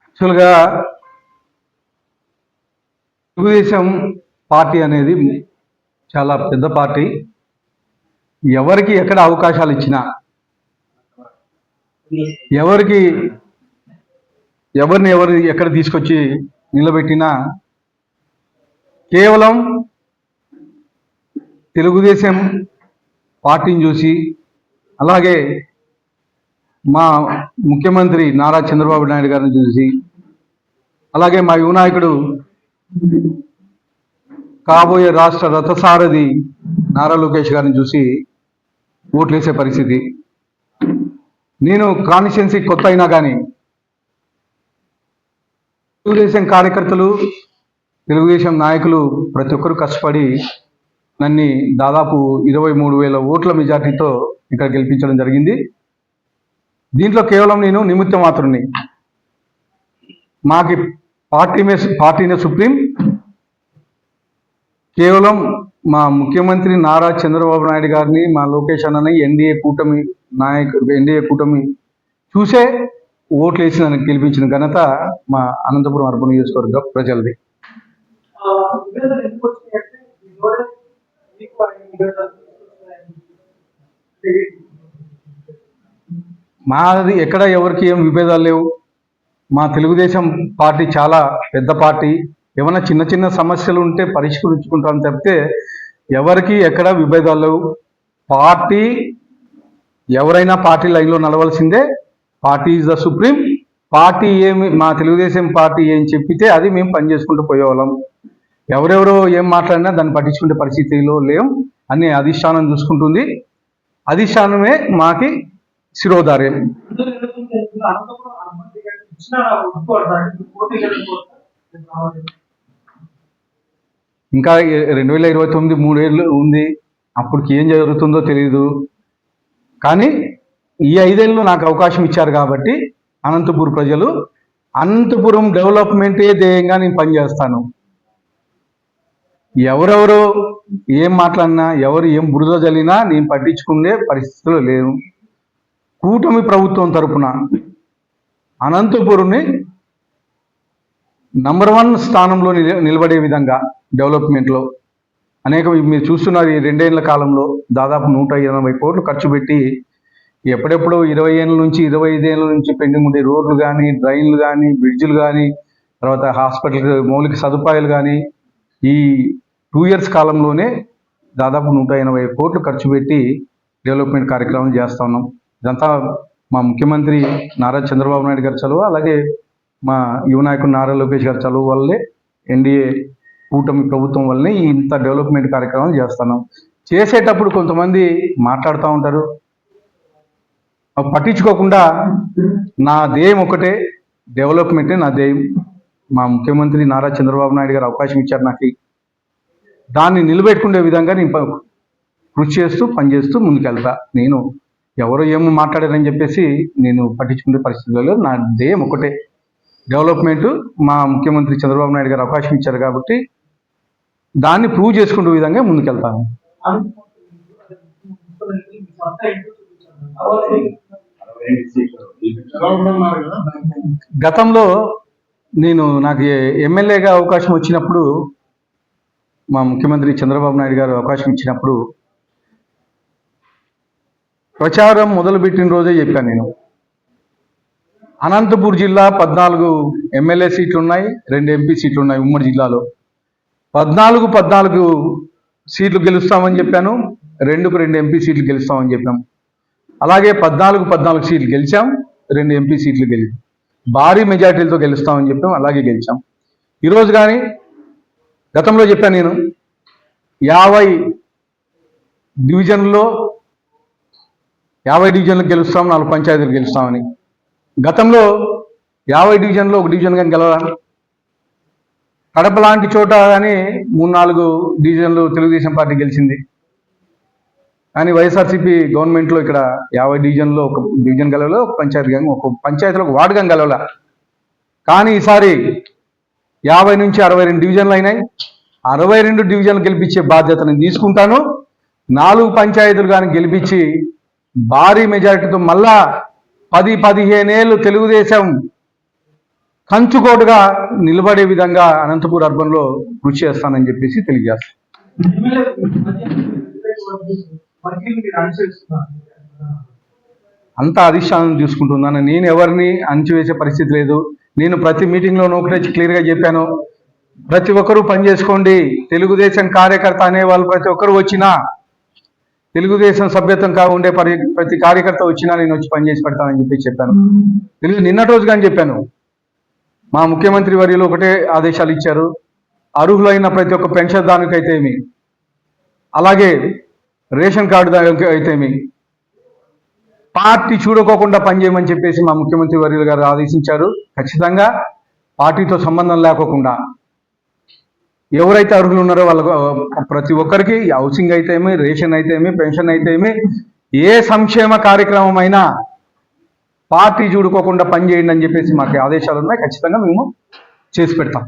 యాక్చువల్గా తెలుగుదేశం పార్టీ అనేది చాలా పెద్ద పార్టీ. ఎవరికి ఎక్కడ అవకాశాలు ఇచ్చినా, ఎవరిని ఎక్కడ తీసుకొచ్చి నిలబెట్టినా కేవలం తెలుగుదేశం పార్టీని చూసి, అలాగే మా ముఖ్యమంత్రి నారా చంద్రబాబు నాయుడు గారిని చూసి, అలాగే మా యువ నాయకుడు కాబోయే రాష్ట్ర రథసారథి నారా లోకేష్ గారిని చూసి ఓట్లేసే పరిస్థితి. నేను కాన్స్టిట్యున్సీ కొత్త అయినా కానీ తెలుగుదేశం కార్యకర్తలు, తెలుగుదేశం నాయకులు ప్రతి ఒక్కరూ కష్టపడి నన్ను దాదాపు 23,000 ఓట్ల మెజార్టీతో ఇక్కడ గెలిపించడం జరిగింది. దీంట్లో కేవలం నేను నిమిత్త మాత్రుని. మాకి పార్టీనే సుప్రీం. కేవలం మా ముఖ్యమంత్రి నారా చంద్రబాబు నాయుడు గారిని, మా లోకేష్ అన్నని ఎన్డీఏ కూటమి చూసే ఓట్లు వేసి నన్ను గెలిపించిన ఘనత మా అనంతపురం అర్బన్ నియోజకవర్గ ప్రజలది. మాది ఎక్కడ ఎవరికి ఏం విభేదాలు లేవు. మా తెలుగుదేశం పార్టీ చాలా పెద్ద పార్టీ. ఏమైనా చిన్న చిన్న సమస్యలు ఉంటే పరిష్కరించుకుంటాం తప్పితే ఎవరికి ఎక్కడ విభేదాలు లేవు. పార్టీ ఎవరైనా పార్టీ లైన్లో నడవలసిందే. Party is the supreme. Party మా తెలుగుదేశం పార్టీ ఏం చెప్పితే అది మేము పనిచేసుకుంటూ పోయేవాళ్ళం. ఎవరెవరో ఏం మాట్లాడినా దాన్ని పట్టించుకునే పరిస్థితిలో లేం. అన్ని అధిష్టానం చూసుకుంటుంది. అధిష్టానమే మాకి శిరోధార్యం. ఇంకా 2029 3 ఏళ్ళు ఉంది. అప్పటికి ఏం జరుగుతుందో తెలియదు. కానీ ఈ 5 ఏళ్ళు నాకు అవకాశం ఇచ్చారు కాబట్టి అనంతపురం ప్రజలు, అనంతపురం డెవలప్మెంటే ధ్యేయంగా నేను పనిచేస్తాను. ఎవరెవరో ఏం మాట్లాడినా, ఎవరు ఏం బురద జల్లినా నేను పట్టించుకునే పరిస్థితులు లేను. కూటమి ప్రభుత్వం తరపున అనంతపురంని నంబర్ 1 స్థానంలో నిలబడే విధంగా డెవలప్మెంట్లో మీరు చూస్తున్నారు. ఈ 2 ఏళ్ల కాలంలో దాదాపు 180 కోట్లు ఖర్చు పెట్టి ఎప్పుడెప్పుడు 20 ఏళ్ళ నుంచి 25 ఏళ్ళ నుంచి పెండింగ్ ఉండే రోడ్లు కానీ, డ్రైన్లు కానీ, బ్రిడ్జిలు కానీ, తర్వాత హాస్పిటల్ మౌలిక సదుపాయాలు కానీ ఈ 2 ఇయర్స్ కాలంలోనే దాదాపు 180 కోట్లు ఖర్చు పెట్టి డెవలప్మెంట్ కార్యక్రమం చేస్తూ ఉన్నాం. ఇదంతా మా ముఖ్యమంత్రి నారా చంద్రబాబు నాయుడు గారి చలువ, అలాగే మా యువ నాయకుడు నారా లోకేష్ గారి చలువ వల్లే, ఎన్డీఏ కూటమి ప్రభుత్వం వల్లనే ఇంత డెవలప్మెంట్ కార్యక్రమాలు చేస్తున్నాం. చేసేటప్పుడు కొంతమంది మాట్లాడుతూ ఉంటారు, పట్టించుకోకుండా నా ధ్యేయం ఒకటే, డెవలప్మెంటే నా ధ్యేయం. మా ముఖ్యమంత్రి నారా చంద్రబాబు నాయుడు గారు అవకాశం ఇచ్చారు నాకు. దాన్ని నిలబెట్టుకునే విధంగా నేను కృషి చేస్తూ పనిచేస్తూ ముందుకెళ్తా. నేను ఎవరో ఏమో మాట్లాడారని చెప్పేసి నేను పట్టించుకునే పరిస్థితుల్లో నా ధ్యేయం ఒకటే, డెవలప్మెంట్. మా ముఖ్యమంత్రి చంద్రబాబు నాయుడు గారు అవకాశం ఇచ్చారు కాబట్టి దాన్ని ప్రూవ్ చేసుకునే విధంగా ముందుకెళ్తాను. గతంలో నాకు ఎమ్మెల్యేగా అవకాశం వచ్చినప్పుడు, మా ముఖ్యమంత్రి చంద్రబాబు నాయుడు గారు అవకాశం ఇచ్చినప్పుడు ప్రచారం మొదలుపెట్టిన రోజే చెప్పాను నేను, అనంతపూర్ జిల్లా 14 ఎమ్మెల్యే సీట్లు ఉన్నాయి, 2 ఎంపీ సీట్లు ఉన్నాయి. ఉమ్మడి జిల్లాలో 14 సీట్లు గెలుస్తామని చెప్పాను. 2 ఎంపీ సీట్లు గెలుస్తామని చెప్పాం. అలాగే 14 సీట్లు గెలిచాం. 2 ఎంపీ సీట్లు భారీ మెజార్టీలతో గెలుస్తామని చెప్పాం. అలాగే గెలిచాం. ఈరోజు కానీ గతంలో చెప్పాను నేను 50 డివిజన్లు గెలుస్తాం, 4 పంచాయతీలు గెలుస్తామని. గతంలో 50 డివిజన్లో 1 డివిజన్ కానీ గెలవరా? కడప లాంటి చోట కానీ 3-4 డివిజన్లు తెలుగుదేశం పార్టీ గెలిచింది. కానీ వైఎస్ఆర్సీపీ గవర్నమెంట్లో ఇక్కడ 50 డివిజన్లో 1 డివిజన్ గెలవలో, ఒక పంచాయతీ కానీ, ఒక పంచాయతీలో 1 వార్డు కానీ గెలవల. కానీ ఈసారి 50 నుంచి 62 డివిజన్లు అయినాయి. 62 డివిజన్లు గెలిపించే బాధ్యత నేను తీసుకుంటాను. 4 పంచాయతీలు కానీ గెలిపించి భారీ మెజారిటీతో మళ్ళా 10-15 ఏళ్ళు తెలుగుదేశం కంచుకోటుగా నిలబడే విధంగా అనంతపూర్ అర్బన్లో కృషి చేస్తానని చెప్పేసి తెలియజేస్తాను. అంతా అధిష్టానం చూసుకుంటున్నాను. నేను ఎవరిని అణచివేసే పరిస్థితి లేదు. నేను ప్రతి మీటింగ్లోనూ ఒకటే క్లియర్గా చెప్పాను, ప్రతి ఒక్కరూ పనిచేసుకోండి. తెలుగుదేశం కార్యకర్త అనేవాళ్ళు ప్రతి ఒక్కరు వచ్చినా, తెలుగుదేశం సభ్యత్వం ఉండే ప్రతి కార్యకర్త వచ్చినా నేను వచ్చి పనిచేసి పెడతానని చెప్పి చెప్పాను. నిన్నటి రోజు కానీ చెప్పాను. మా ముఖ్యమంత్రి వర్యులు ఒకటే ఆదేశాలు ఇచ్చారు, అర్హులైన ప్రతి ఒక్క పెన్షన్దారునికైతే ఏమి, అలాగే రేషన్ కార్డు అయితేమి పార్టీ చూడుకోకుండా పనిచేయమని చెప్పేసి మా ముఖ్యమంత్రి వర్యులు గారు ఆదేశించారు. ఖచ్చితంగా పార్టీతో సంబంధం లేకోకుండా ఎవరైతే అర్హులు ఉన్నారో వాళ్ళకు ప్రతి ఒక్కరికి హౌసింగ్ అయితేమి, రేషన్ అయితేమి, పెన్షన్ అయితేమి, ఏ సంక్షేమ కార్యక్రమం అయినా పార్టీ చూడుకోకుండా పనిచేయండి అని చెప్పేసి మాకు ఆదేశాలు ఉన్నాయి. ఖచ్చితంగా మేము చేసి పెడతాం.